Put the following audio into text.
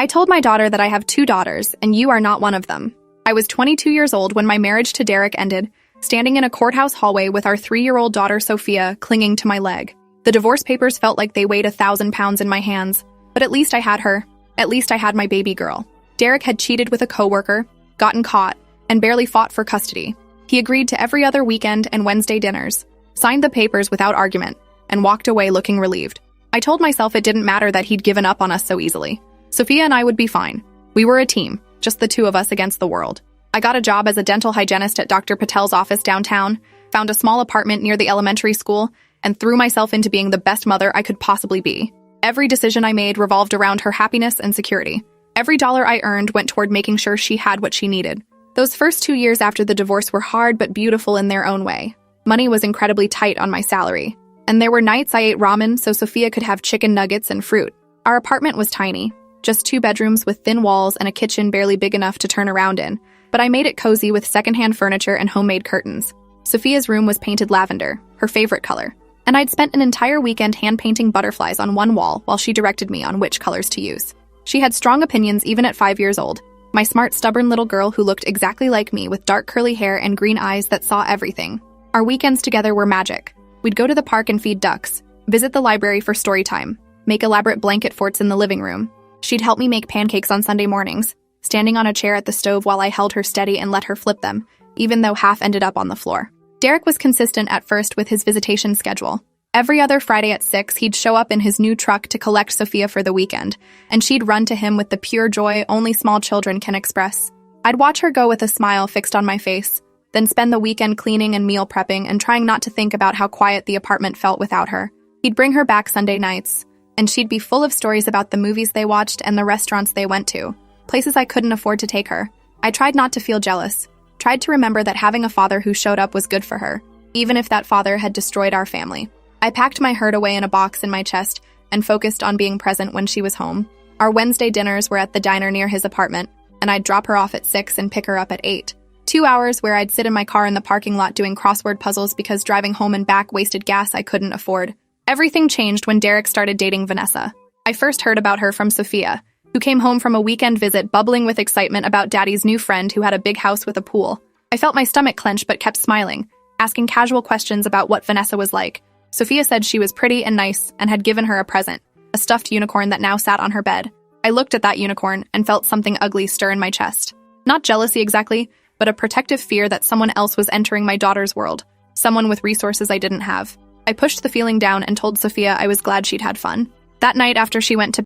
I told my daughter that I have 2 daughters, and you are not one of them. I was 22 years old when my marriage to Derek ended, standing in a courthouse hallway with our 3-year-old daughter Sophia clinging to my leg. The divorce papers felt like they weighed 1,000 pounds in my hands, but at least I had her. At least I had my baby girl. Derek had cheated with a coworker, gotten caught, and barely fought for custody. He agreed to every other weekend and Wednesday dinners, signed the papers without argument, and walked away looking relieved. I told myself it didn't matter that he'd given up on us so easily. Sophia and I would be fine. We were a team, just the 2 of us against the world. I got a job as a dental hygienist at Dr. Patel's office downtown, found a small apartment near the elementary school, and threw myself into being the best mother I could possibly be. Every decision I made revolved around her happiness and security. Every dollar I earned went toward making sure she had what she needed. Those first 2 years after the divorce were hard but beautiful in their own way. Money was incredibly tight on my salary, and there were nights I ate ramen so Sophia could have chicken nuggets and fruit. Our apartment was tiny, just 2 bedrooms with thin walls and a kitchen barely big enough to turn around in, but I made it cozy with secondhand furniture and homemade curtains. Sophia's room was painted lavender, her favorite color, and I'd spent an entire weekend hand-painting butterflies on one wall while she directed me on which colors to use. She had strong opinions even at 5 years old, my smart, stubborn little girl who looked exactly like me with dark curly hair and green eyes that saw everything. Our weekends together were magic. We'd go to the park and feed ducks, visit the library for story time, make elaborate blanket forts in the living room. She'd help me make pancakes on Sunday mornings, standing on a chair at the stove while I held her steady and let her flip them, even though half ended up on the floor. Derek was consistent at first with his visitation schedule. Every other Friday at 6, he'd show up in his new truck to collect Sophia for the weekend, and she'd run to him with the pure joy only small children can express. I'd watch her go with a smile fixed on my face, then spend the weekend cleaning and meal prepping and trying not to think about how quiet the apartment felt without her. He'd bring her back Sunday nights, and she'd be full of stories about the movies they watched and the restaurants they went to, places I couldn't afford to take her. I tried not to feel jealous, tried to remember that having a father who showed up was good for her, even if that father had destroyed our family. I packed my hurt away in a box in my chest and focused on being present when she was home. Our Wednesday dinners were at the diner near his apartment, and I'd drop her off at 6 and pick her up at 8. 2 hours where I'd sit in my car in the parking lot doing crossword puzzles because driving home and back wasted gas I couldn't afford. Everything changed when Derek started dating Vanessa. I first heard about her from Sophia, who came home from a weekend visit bubbling with excitement about Daddy's new friend who had a big house with a pool. I felt my stomach clench but kept smiling, asking casual questions about what Vanessa was like. Sophia said she was pretty and nice and had given her a present, a stuffed unicorn that now sat on her bed. I looked at that unicorn and felt something ugly stir in my chest. Not jealousy exactly, but a protective fear that someone else was entering my daughter's world, someone with resources I didn't have. I pushed the feeling down and told Sophia I was glad she'd had fun. That night after she went to